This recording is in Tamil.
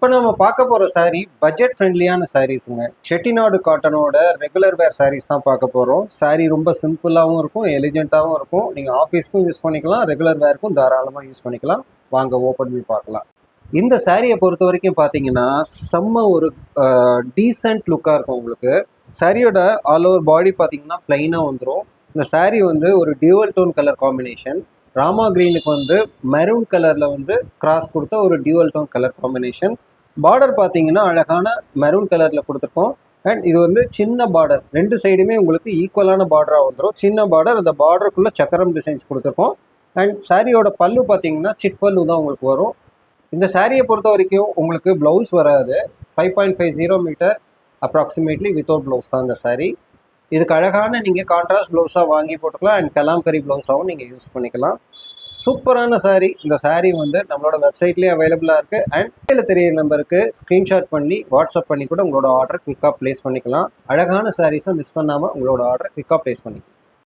இப்போ நம்ம பார்க்க போகிற சாரீ பட்ஜெட் ஃப்ரெண்ட்லியான சாரீஸுங்க. செட்டிநாடு காட்டனோட ரெகுலர் வேர் சாரீஸ் தான் பார்க்க போகிறோம். சாரீ ரொம்ப சிம்பிளாகவும் இருக்கும், எலிஜென்ட்டாகவும் இருக்கும். நீங்கள் ஆஃபீஸ்க்கும் யூஸ் பண்ணிக்கலாம், ரெகுலர் வேர்க்கும் தாராளமாக யூஸ் பண்ணிக்கலாம். வாங்க ஓப்பன் பண்ணி பார்க்கலாம். இந்த சாரியை பொறுத்த வரைக்கும் பார்த்தீங்கன்னா செம்ம ஒரு டீசென்ட் லுக்காக இருக்கும் உங்களுக்கு. சாரியோட ஆல் ஓவர் பாடி பார்த்தீங்கன்னா பிளைனாக வந்துடும். இந்த சாரீ வந்து ஒரு டியூவல் டோன் கலர் காம்பினேஷன். ராமா கிரீனுக்கு வந்து மெரூன் கலரில் வந்து கிராஸ் கொடுத்த ஒரு dual tone colour combination. Border பார்த்தீங்கன்னா அழகான மெரூன் கலரில் கொடுத்துருக்கோம். அண்ட் இது வந்து சின்ன பார்டர், ரெண்டு சைடுமே உங்களுக்கு ஈக்குவலான பார்டராக வந்துடும். சின்ன பார்டர், அந்த பார்டருக்குள்ளே சக்கரம் டிசைன்ஸ் கொடுத்துருக்கோம். அண்ட் சாரியோட பல்லு பார்த்தீங்கன்னா சிட் பல்லு தான் உங்களுக்கு வரும். இந்த சாரியை பொறுத்த வரைக்கும் உங்களுக்கு ப்ளவுஸ் வராது. 5.50 மீட்டர் அப்ராக்சிமேட்லி வித்தவுட் ப்ளவுஸ் தான் இந்த சாரீ. இதுக்கு அழகான நீங்கள் கான்ட்ராஸ்ட் ப்ளவுஸாக வாங்கி போட்டுக்கலாம். அண்ட் கலாம்கரி ப்ளவுஸாகவும் நீங்கள் யூஸ் பண்ணிக்கலாம். சூப்பரான சாரீ. இந்த சாரீ வந்து நம்மளோட வெப்சைட்லேயே அவைலபிளாக இருக்குது. அண்ட் கீழே தெரியிற நம்பருக்கு ஸ்க்ரீன்ஷாட் பண்ணி வாட்ஸ்அப் பண்ணி கூட உங்களோட ஆர்டர் குயிக்காக ப்ளேஸ் பண்ணிக்கலாம். அழகான சாரீஸை மிஸ் பண்ணாமல் உங்களோட ஆர்டர் குயிக்காக ப்ளேஸ் பண்ணிக்கலாம்.